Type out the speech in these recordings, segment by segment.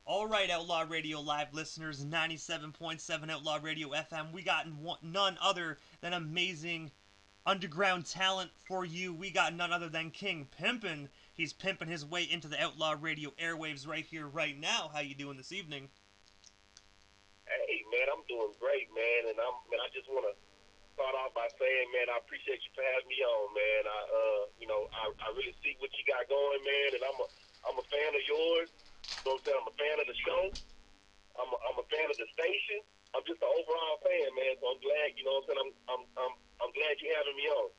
All right, Outlaw Radio Live listeners, 97.7 Outlaw Radio FM. We got none other than amazing underground talent for you. We got none other than King Pimpin. He's pimping his way into the Outlaw Radio airwaves right here, right now. How you doing this evening? Hey, man, I'm doing great, man, and I just want to start off by saying, man, I appreciate you for having me on, man. I really see what you got going, man, and I'm a fan of yours. You know what I'm saying? I'm a fan of the show. I'm a fan of the station. I'm just an overall fan, man. So I'm glad, you know what I'm saying? I'm glad you're having me on.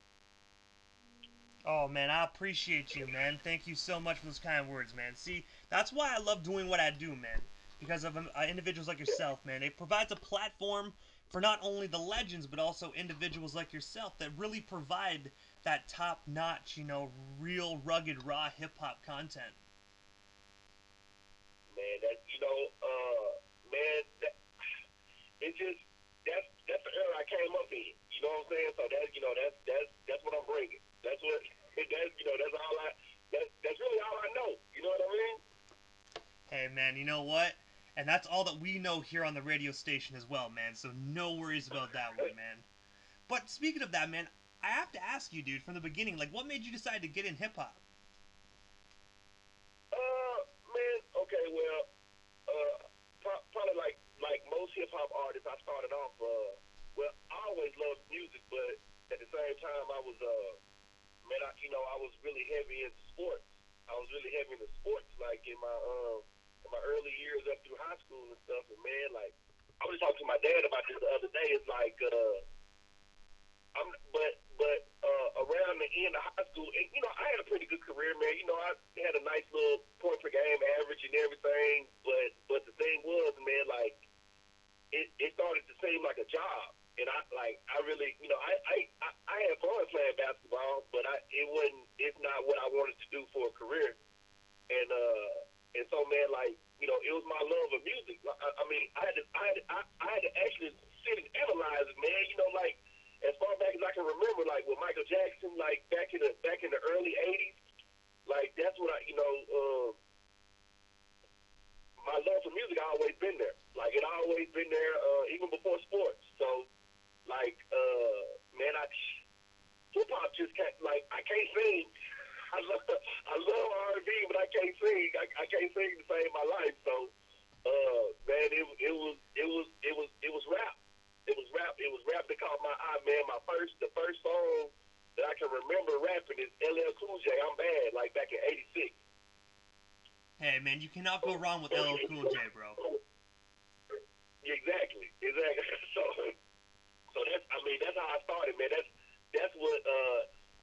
Oh man, I appreciate you, man. Thank you so much for those kind words, man. See, that's why I love doing what I do, man. Because of individuals like yourself, man. It provides a platform for not only the legends, but also individuals like yourself that really provide that top-notch, real rugged, raw hip-hop content. Man, man, it's just that's the era I came up in. You know what I'm saying? So that's what I'm bringing. That's what that's really all I know. You know what I mean? Hey man, you know what? And that's all that we know here on the radio station as well, man. So no worries about that one, man. But speaking of that, man, I have to ask you, dude, from the beginning, like, what made you decide to get in hip hop? Man, okay, well, probably like most hip hop artists, I started off. Well, I always loved music, but at the same time, I was man, I was really heavy into sports. I was really heavy into sports, like in my early years up through high school and stuff. And man, like I was talking to my dad about this the other day. It's like around the end of high school, and I had a pretty good career, man. I had a nice little point per game average and everything. But the thing was, man, like it started to seem like a job, and I really, I had fun playing basketball, but it's not what I wanted to do for a career, and so, man, like it was my love of music. I mean, I had to actually sit and analyze it, man. Like as far back as I can remember, like with Michael Jackson, like back in the early '80s, like that's what my love for music always been there. Like it always been there, even before sports. So, like, man, hip hop just can't. Like, I can't sing. I love R&B, but I can't sing. I can't sing to save my life. So, man, it was rap. It was rap. It was rap that caught my eye, man. The first song that I can remember rapping is LL Cool J. I'm Bad, like back in '86. Hey man, you cannot go wrong with LL Cool J, bro. Exactly. So that's how I started, man. That's what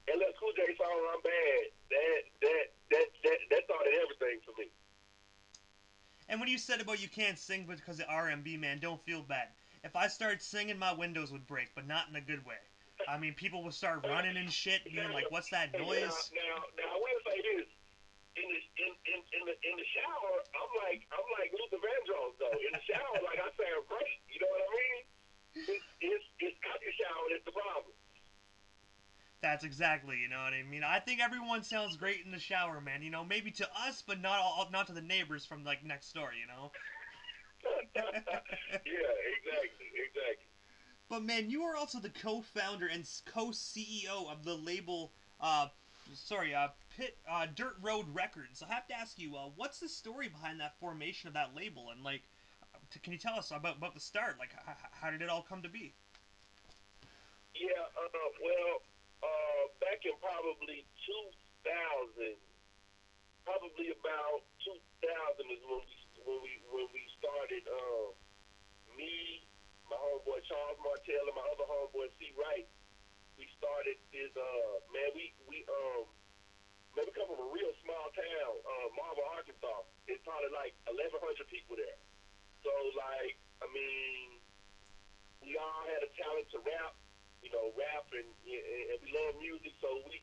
LL Cool J song I'm Bad. That started everything for me. And when you said about you can't sing because of R&B, man, don't feel bad. If I started singing, my windows would break, but not in a good way. I mean, people would start running and shit, being like, "What's that noise?" Now, I will say this: in the shower, I'm like Luther Vandross though. In the shower, like I sound great. You know what I mean? It's out the shower that's the problem. That's exactly, you know what I mean? I think everyone sounds great in the shower, man. Maybe to us, but not to the neighbors from like next door, Yeah, exactly. But man, you are also the co-founder and co-CEO of the label, Dirt Road Records. I have to ask you, what's the story behind that formation of that label, and like, can you tell us about the start? Like, how did it all come to be? Yeah, well, back in probably 2000, probably about 2000 is when we started. Me, my homeboy Charles Martell, and my other homeboy C. Wright. We started this. Man, we come from a real small town, Marvell, Arkansas. It's probably like 1,100 people there. So, like, I mean, we all had a talent to rap, and we love music. So we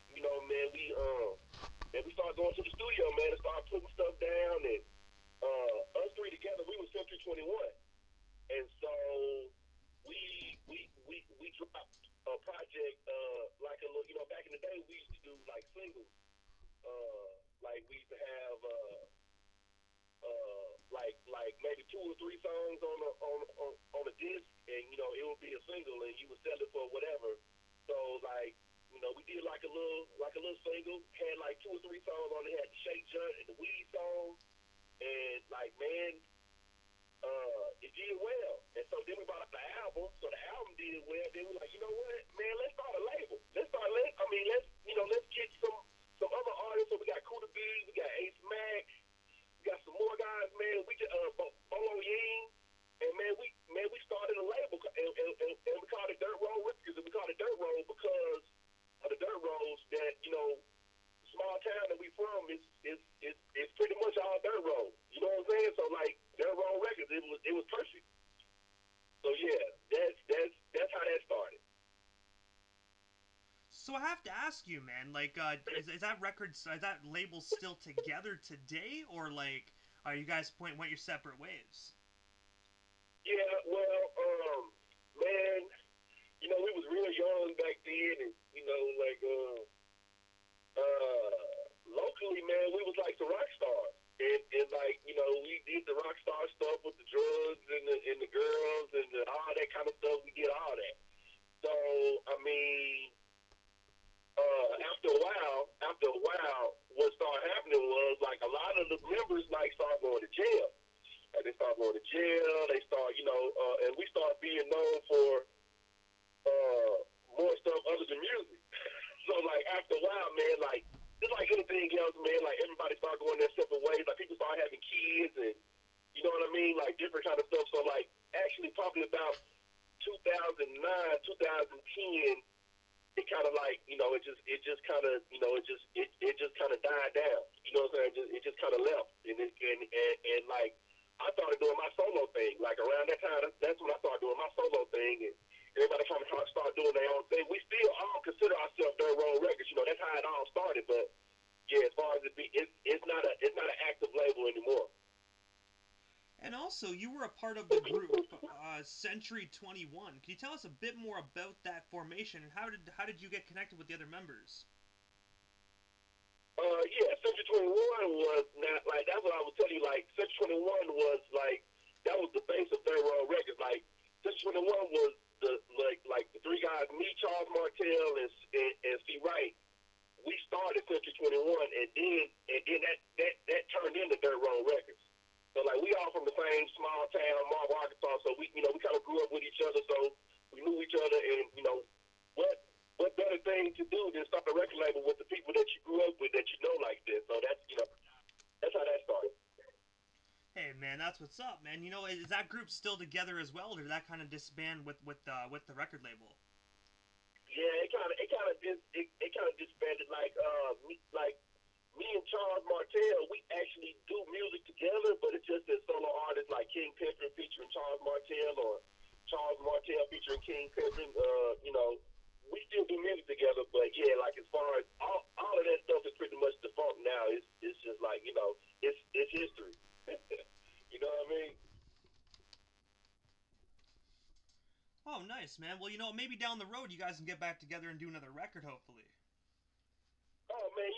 started going to the studio, man, and started putting stuff down. And us three together, we was Century 21, and so we dropped a project like a little, back in the day we used to do like singles, like we used to have like maybe 2 or 3 songs on a disc, and it would be a single, and you would sell it for whatever. So like, we did like a little single, had like 2 or 3 songs on it, had the Shake Junt and the Weed song, and like man, it did well. And so then we bought out the album, so the album did well. Then we're like, you know what, man, let's start a label. Let's get some other artists. So we got Kuda B, we got Ace Mack, we got some more guys, man. We just Bolo Ying, and we started a label, and we called it Dirt Road Records, and we called it Dirt Road because of the dirt roads that small town that we from is pretty much all dirt roads. You know what I'm saying? So like Dirt Road Records, it was perfect. So yeah, that's how that started. So I have to ask you, man, like, is that label still together today, or like, are you guys went your separate ways? Yeah, well, man, we was real young back then, and locally, man, we was like the rock stars, and like we did the rock star stuff with the drugs and the girls and all that kind of stuff. We did all that. So I mean, after a while, what started happening was like a lot of the members like started going to jail. Like they started going to jail. They start, and we started being known for more stuff other than music. So like after a while, man, like just like anything else, man, like everybody started going their separate ways. Like people started having kids, and you know what I mean, like different kind of stuff. So like actually, probably about 2009, 2010. It kind of like it just kind of it just kind of died down. You know what I'm saying? It just kind of left, and like I started doing my solo thing. Like around that time, that's when I started doing my solo thing, and everybody kind of started doing their own thing. We still all consider ourselves Dirt Road Records. That's how it all started. But yeah, as far as it's not an active label anymore. And also, you were a part of the group Century 21. Can you tell us a bit more about that formation, and how did you get connected with the other members? Yeah, Century 21 was not like that's what I was telling you. Like Century 21 was like that was the base of Third World Records. Like Century 21 was the like the 3 guys, me, Charles Martell, and C. Wright. We started Century 21, and then that turned into Dirt Road Records. So like we all from the same small town, Marvell, Arkansas. So we kind of grew up with each other. So we knew each other, and what better thing to do than start a record label with the people that you grew up with that you know like this. So that's how that started. Hey man, that's what's up, man. Is that group still together as well, or did that kind of disband with the record label? Yeah, it kind of disbanded. Me and Charles Martell, we actually do music together, but it's just as solo artists like King Pimpin featuring Charles Martell or Charles Martell featuring King Pimpin. We still do music together, but yeah, like as far as all of that stuff is pretty much defunct now. It's just like it's history. You know what I mean? Oh, nice, man. Well, maybe down the road you guys can get back together and do another record, hopefully. Oh man,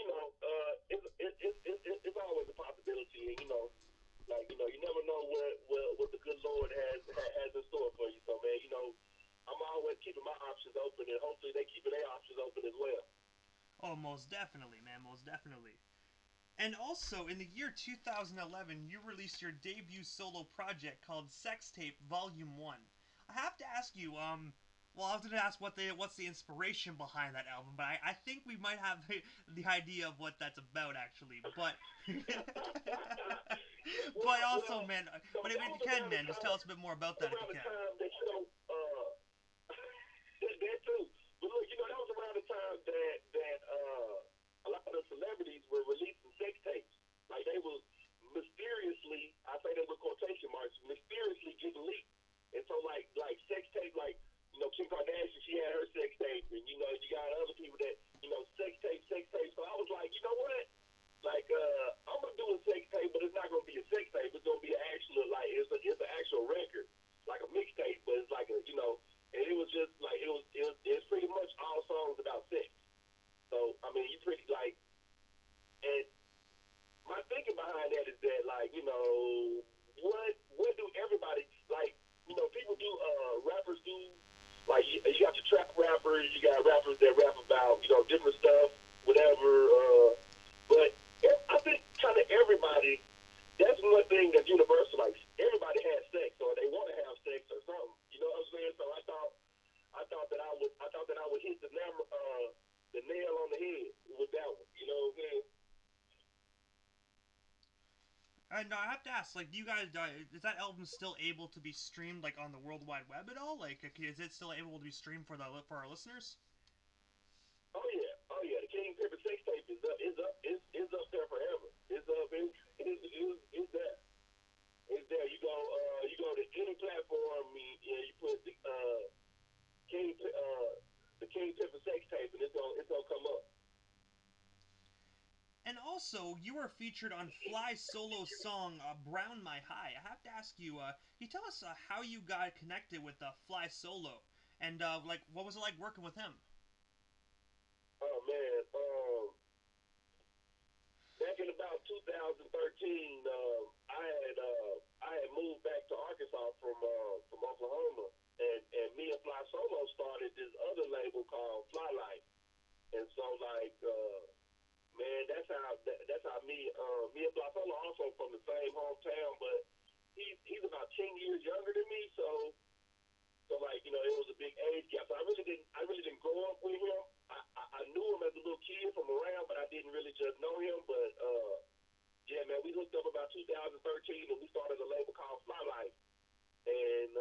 it's always a possibility, and you never know what the good Lord has in store for you. So man, I'm always keeping my options open, and hopefully they keeping their options open as well. Oh, most definitely, man. Most definitely. And also, in the year 2011, you released your debut solo project called Sex Tape Volume 1. I have to ask you, well, I was going to ask what's the inspiration behind that album, but I think we might have the idea of what that's about, actually. But, but also, man, but if you can, man, just tell us a bit more about that if you can. Time that that too. But look, that was around the time that a lot of the celebrities were releasing sex tapes. Like they was mysteriously, I say that with quotation marks, mysteriously getting leaked. And so like sex tape, like Kim Kardashian, she had her sex tape, and you got other people that sex tape. So I was like, you know what? Like I'm gonna do a sex tape, but it's not gonna be a sex tape. It's gonna be an actual it's an actual record, like a mixtape, but it's like and it was just like it's pretty much all songs about sex. So I mean, you pretty like, and my thinking behind that is that like what one thing that's universal. Like everybody has sex, or they want to have sex, or something. You know what I'm saying? So I thought that I would hit the nail on the head with that one. You know what I'm saying? And I have to ask, like, do you guys is that album still able to be streamed like on the World Wide Web at all? Like, is it still able to be streamed for our listeners? Oh yeah, oh yeah. The King Pimpin sex tape is up there forever. It's up. It's there. It's there. You go to any platform. You put King the King Pimpin sex tape, and it's gonna come up. And also, you were featured on Fly Solo's song "Brown My High." I have to ask you, can you tell us how you got connected with Fly Solo, and like what was it like working with him? Oh man, back in about 2013, I had moved back to Arkansas from Oklahoma, and me and Fly Solo started this other label called Fly Life, and so like man, that's how me and Fly Solo also from the same hometown, but he's about 10 years younger than me, so like it was a big age gap. So I really didn't grow up with him. I knew him as a little kid from around, but I didn't really just know him. But yeah, man, we hooked up about 2013, and we started a label called Fly Life. And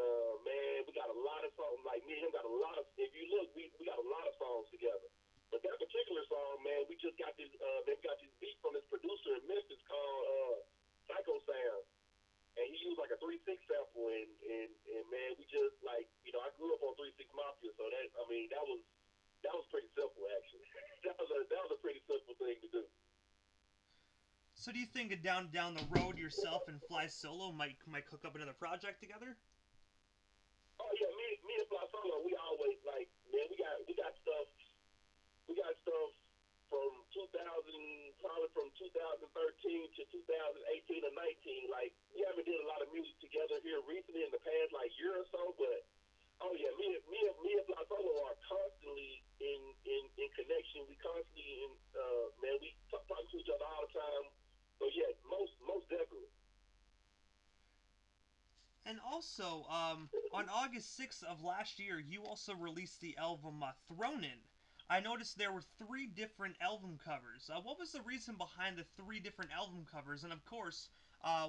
man, we got a lot of songs. Like me and him got a lot of. If you look, we got a lot of songs together. But that particular song, man, we just got this. We got this beat from this producer in Memphis called Psycho Sound, and he used like a 3-6 sample. And man, we just like I grew up on 3-6 Mafia, so that was pretty simple actually. that was a pretty simple thing to do. So do you think down the road yourself and Fly Solo might cook up another project together? Oh yeah, me and Fly Solo, we always like, man, we got stuff from 2000, probably from 2013 to 2018 or 19. Like we haven't did a lot of music together here recently in the past like year or so, but oh yeah, me and Fly Solo are constantly in connection. We constantly man, we talk to each other all the time. So yeah, most definitely. And also, on August 6th of last year, you also released the album Thronin. I noticed there were three different album covers. What was the reason behind the three different album covers? And of course,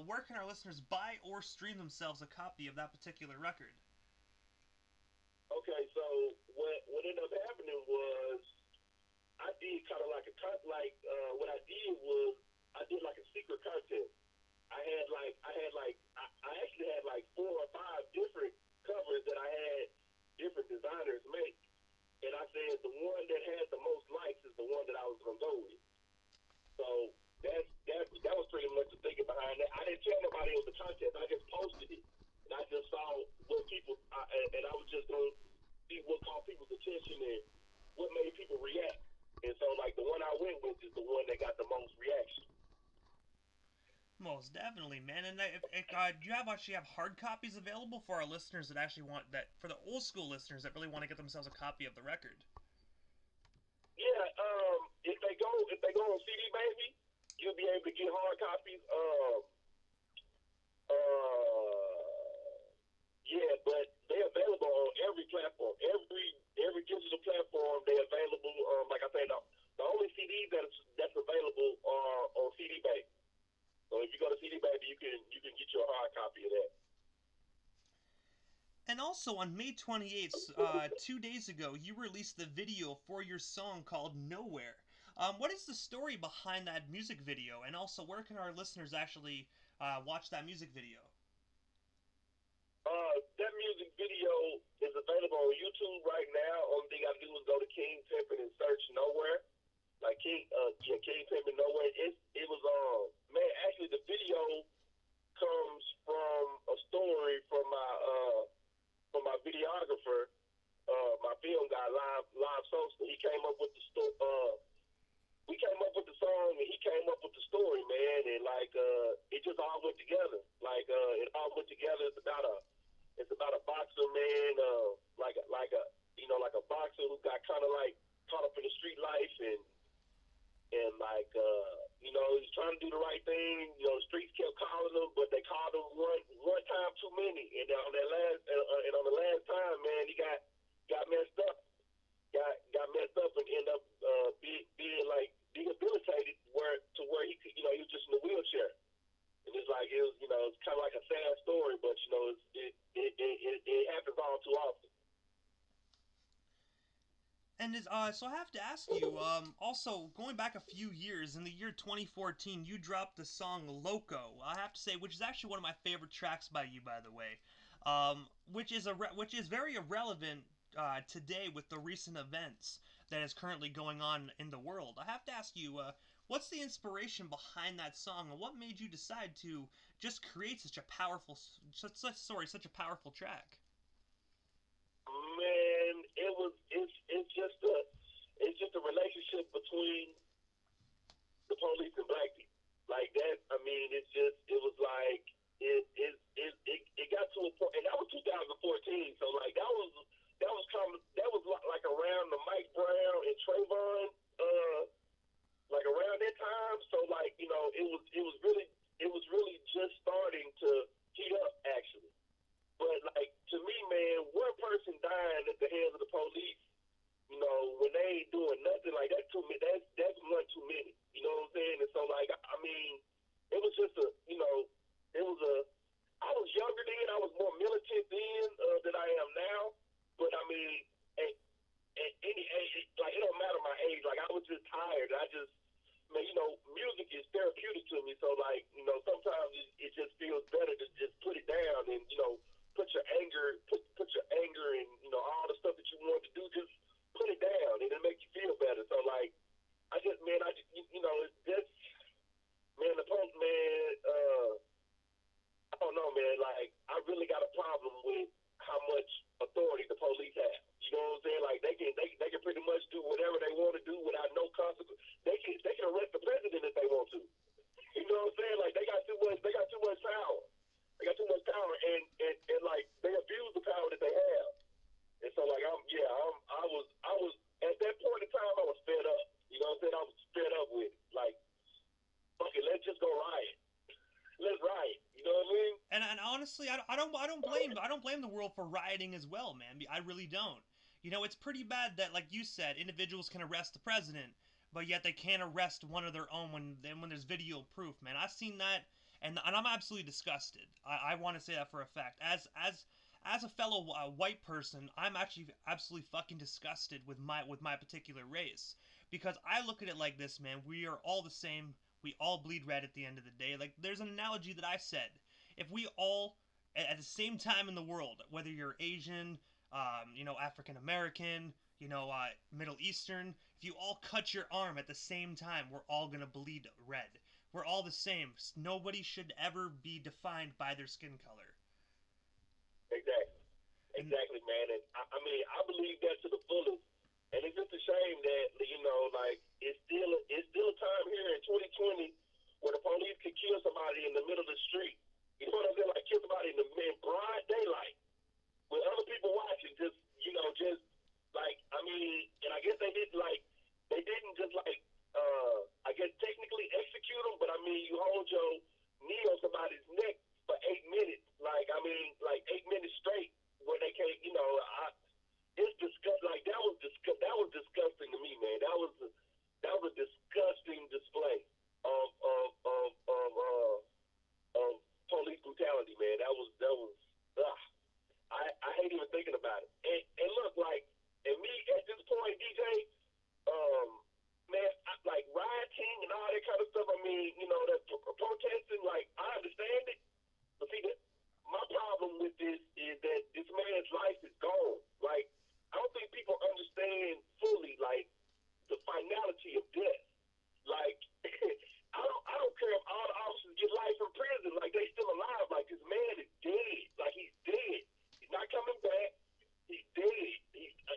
where can our listeners buy or stream themselves a copy of that particular record? Okay, so what ended up happening was I did kind of like what I did was I did like a secret contest. I actually had like 4 or 5 different covers that I had different designers make, and I said the one that had the most likes is the one that I was gonna go with. So that was pretty much the thinking behind that. I didn't tell nobody it was a contest. I just posted it, and I just saw what and I was just gonna see what caught people's attention and what made people react. And so like the one I went with is the one that got the most reaction. Most definitely, man. And do you actually have hard copies available for our listeners that actually want that, for the old school listeners that really want to get themselves a copy of the record? Yeah, if they go on CD Baby, you'll be able to get hard copies. Yeah, but they're available on every platform, every digital platform. They're available. Like I said, the only CDs that's available are on CD Baby. So if you go to CD Baby, you can get your hard copy of that. And also on May 28th, 2 days ago, you released the video for your song called Nowhere. What is the story behind that music video? And also, where can our listeners actually watch that music video? That music video is available on YouTube right now. Only thing I do is go to King Pimpin and search Nowhere. Like King Pimpin Nowhere. It was man, actually the video comes from a story from my videographer, my film guy, Live Sosa. He came up with the we came up with the song and he came up with the story, man, and like it just all went together. Like it all went together. It's about a boxer, man, like a boxer who got kind of like caught up in the street life and like he's trying to do the right thing. The streets kept calling him, it was, it's kind of like a sad story, but it happens all too often. And so I have to ask you, also going back a few years, in the year 2014, you dropped the song "Loco." I have to say, which is actually one of my favorite tracks by you, by the way, which is very irrelevant today with the recent events that is currently going on in the world. I have to ask you, what's the inspiration behind that song, and what made you decide to just create such a powerful, such a powerful track? Man, it's just a relationship between the police and black people. Like that, I mean, it was like it got to a point, and that was 2014. So like that was like around the Mike Brown and Trayvon, like around that time. So like it was really just starting to heat up actually. But like to me, man, one person dying at the hands of the police, when they ain't doing nothing, like that's too many. That's one too many. You know what I'm saying? And so like I mean, it was just it was a. I was younger then. I was more militant then than I am now. But I mean, at any age, like it don't matter my age. Like I was just tired. I just man, music is therapeutic to me. So like sometimes it just feels better to just put it down and put your anger, put your anger and all the stuff that you want to do, just put it down and it'll make you feel better. So like, that's man, the post man. I don't know, man. Like, I really got a problem with how much authority the police have. You know what I'm saying? Like, they can pretty much do whatever they want to do without no consequence. They can arrest the president if they want to. You know what I'm saying? Like, they got too much power. They got too much power, and like they abuse the power that they have. And so like I was at that point in time I was fed up. You know what I'm saying? I was fed up with it. Like, fuck it, let's just go riot. Let's riot. You know what I mean? And honestly, I don't blame the world for rioting as well, man. I really don't. It's pretty bad that, like you said, individuals can arrest the president, but yet they can't arrest one of their own when there's video proof, man. I've seen that, and I'm absolutely disgusted. I want to say that for a fact. As a fellow white person, I'm actually absolutely fucking disgusted with my particular race, because I look at it like this, man. We are all the same. We all bleed red at the end of the day. Like, there's an analogy that I said. If we all, at the same time in the world, whether you're Asian, African American, Middle Eastern, if you all cut your arm at the same time, we're all gonna bleed red. We're all the same. Nobody should ever be defined by their skin color. Exactly. And Exactly, man. And I mean, I believe that to the fullest. And it's just a shame that like it's still a time here in 2020 where the police could kill somebody in the middle of the street. You know what I'm saying? Like kill somebody in broad daylight with other people watching. Just like I mean, and I guess they didn't just like I guess technically execute them, but I mean you hold your knee on somebody's neck for 8 minutes. Like I mean, like 8 minutes straight where they can't. It's disgusting. Like that was disgusting to me, man. That was a disgusting display of police brutality, man. That was. Ugh. I hate even thinking about it. And look, like, and me at this point, DJ, man, like rioting and all that kind of stuff. I mean, that protesting. Like, I understand it, but see, my problem with this is that this man's life is gone. Like, I don't think people understand fully, like, the finality of death. Like, I don't care if all the officers get life in prison, like they still alive. Like this man is dead. Like he's dead. He's not coming back. He's dead.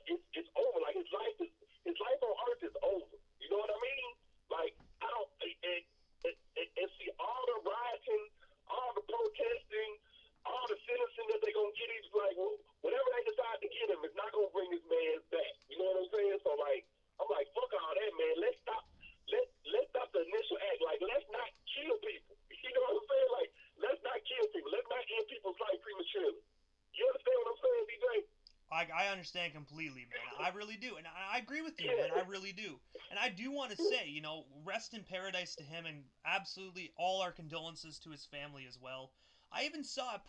It's over. Like his life on earth is over. You know what I mean? Like I don't and see all the rioting, all the protesting, all the sentencing that they're gonna get. He's like, well, whatever they decide to get him, it's not gonna bring this man back. You know what I'm saying? So like, I'm like, fuck all that, man. Let's stop. Let's stop the initial act. Like, let's not kill people. You know what I'm saying? Like, let's not kill people. Let's not end people's life prematurely. You understand what I'm saying, DJ? I understand completely, man. I really do, and I agree with you, man. I really do. And I do want to say, you know, rest in paradise to him, and absolutely all our condolences to his family as well. I even saw a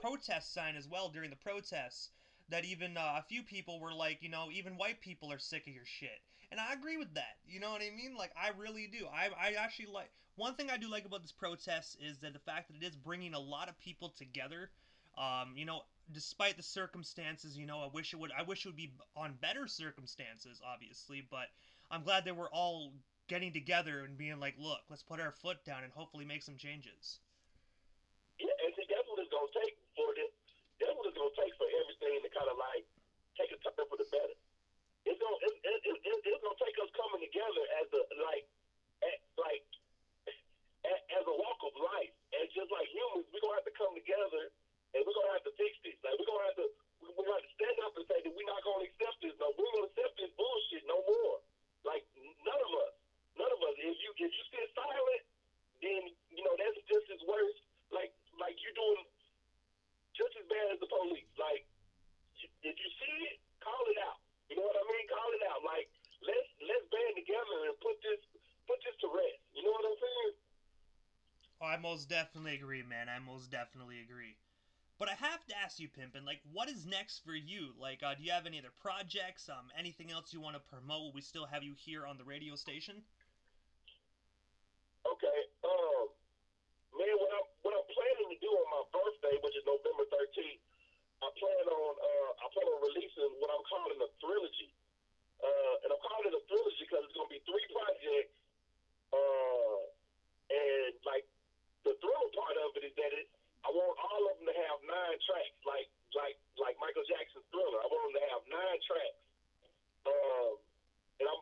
protest sign as well during the protests that even a few people were like, you know, even white people are sick of your shit. And I agree with that. You know what I mean? Like, I really do. I actually like. One thing I do like about this protest is that the fact that it is bringing a lot of people together. You know, despite the circumstances, you know, I wish it would be on better circumstances, obviously, but I'm glad that we're all getting together and being like, look, let's put our foot down and hopefully make some changes. Yeah, and see, that's what it's gonna take for this. That's what it's gonna take for everything to kind of like take a turn for the better. It's gonna take us coming together as a like as a walk of life, and just like humans, we're gonna have to come together and we're gonna have to fix this. Like we're gonna have to stand up and say that we're not gonna accept this. No, we're gonna accept this bullshit no more. Like none of us. If you sit silent, then you know that's just as worse. Like you're doing just as bad as the police. Like if you see it, call it out. You know what I mean? Call it out. Like let's band together and put this to rest. You know what I'm saying? Oh, I most definitely agree, man. I most definitely agree. But I have to ask you, Pimpin, like, what is next for you? Like, do you have any other projects? Anything else you want to promote? We still have you here on the radio station? Okay. Man, what I'm planning to do on my birthday, which is November 13th, I plan on releasing what I'm calling a trilogy. And I'm calling it a trilogy because it's gonna be three projects. And like the thriller part of it is that I want all of them to have 9 tracks, like Michael Jackson's Thriller. I want them to have 9 tracks. And I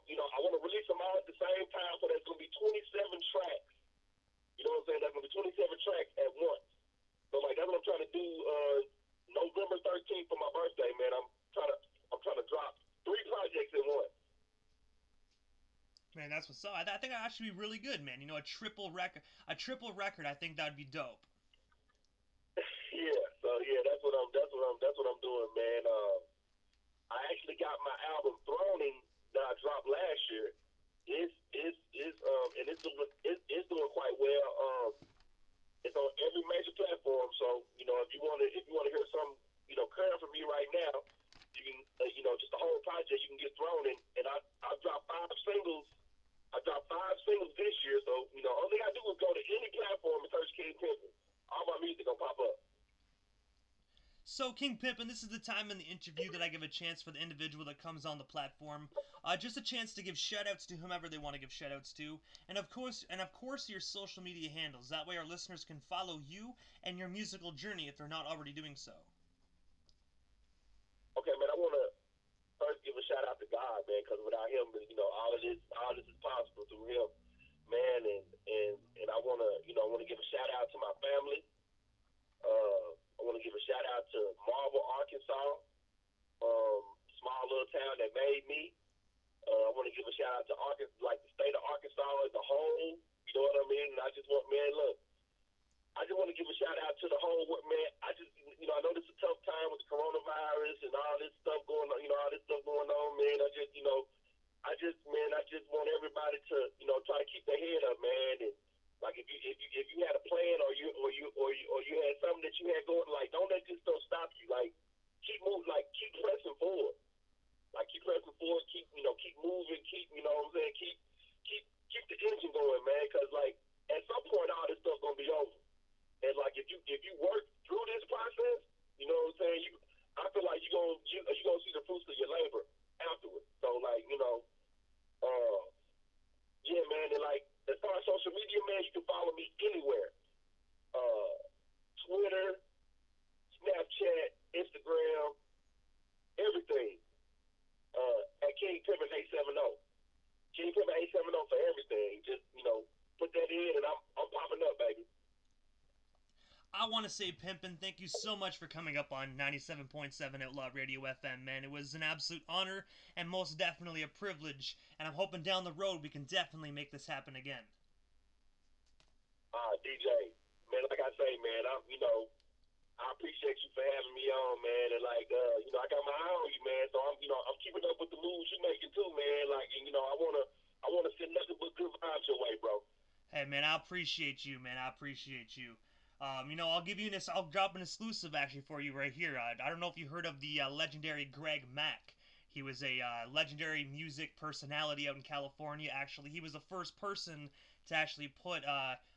want to release them all at the same time, so there's gonna be 27 tracks. You know what I'm saying? There's gonna be 27 tracks at once. So like that's what I'm trying to do. November 13th for my birthday, man. I'm trying to drop 3 projects in one. Man, that's what's up. I think that should be really good, man. You know, a triple record. A triple record. I think that'd be dope. Yeah. So yeah, that's what I'm doing, man. I actually got my album Throning that I dropped last year. It's doing quite well. It's on every major platform. So you know, if you want to hear some current from me right now, you can just the whole project you can get thrown in. And I dropped 5 singles. I dropped 5 singles this year. So you know, all they gotta do is go to any platform and search King Pimpin. All my music gonna pop up. So, King Pimpin, this is the time in the interview that I give a chance for the individual that comes on the platform, just a chance to give shoutouts to whomever they want to give shoutouts to, and of course, your social media handles. That way, our listeners can follow you and your musical journey if they're not already doing so. Okay, man. I want to first give a shout out to God, man, because without Him, all of this is possible through Him, man. And I want to give a shout out to my family. I want to give a shout out to Marvell, Arkansas, small little town that made me. I want to give a shout out to Arkansas, like the state of Arkansas as a whole. You know what I mean? And I just want to give a shout out to the whole man. I know this is a tough time with the coronavirus and all this stuff going on. Man. I just want everybody to try to keep their head up, man. And like if you had a plan or you had something that you had going, like don't let this stuff stop you. Like keep moving, like keep pressing forward. Like keep pressing forward, keep moving, keep keep the engine going, man. Because like at some point all this stuff gonna be over. And like if you work through this process, you know what I'm saying. I feel like you gonna see the fruits of your labor afterwards. So like yeah, man. And like as far as social media, man, you can follow me anywhere. Twitter, Snapchat, Instagram, everything. At King Pimpin 870. King Pimpin 870 for everything. Just put that in, and I'm popping up, baby. I want to say, Pimpin, thank you so much for coming up on 97.7 Outlaw Radio FM, man. It was an absolute honor and most definitely a privilege, and I'm hoping down the road we can definitely make this happen again. DJ, man, like I say, man, I appreciate you for having me on, man, and like, I got my eye on you, man, so I'm keeping up with the moves you're making too, man, like, and I I want to send nothing but good vibes your way, bro. Hey, man, I appreciate you, man. I appreciate you. I'll give you this. I'll drop an exclusive actually for you right here. I don't know if you heard of the legendary Greg Mack. He was a legendary music personality out in California. Actually, he was the first person to actually put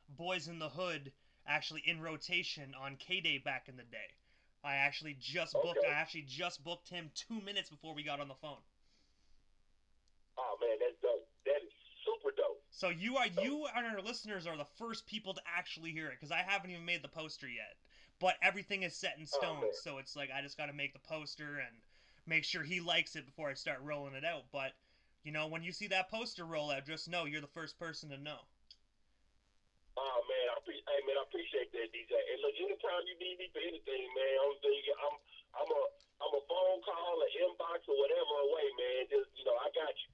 "Boys in the Hood" actually in rotation on K-Day back in the day. I Okay. actually just booked him 2 minutes before we got on the phone. Oh man, that's dope. That is super dope. So you and our listeners are the first people to actually hear it because I haven't even made the poster yet. But everything is set in Oh stone, man. so it's like I just got to make the poster and make sure he likes it before I start rolling it out. But when you see that poster roll out, just know you're the first person to know. Oh man, hey man, I appreciate that, DJ. And look, anytime you need me for anything, man, I'm a I'm a phone call, an inbox, or whatever away, man. Just I got you.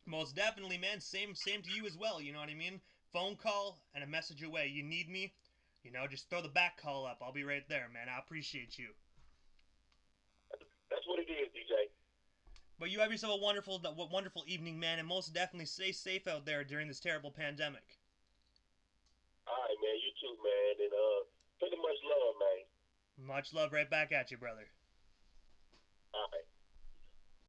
Most definitely, man. Same to you as well. You know what I mean? Phone call and a message away. You need me? Just throw the back call up. I'll be right there, man. I appreciate you. That's what it is, DJ. But you have yourself a wonderful evening, man, and most definitely stay safe out there during this terrible pandemic. All right, man. You too, man. And pretty much love, man. Much love right back at you, brother. All right.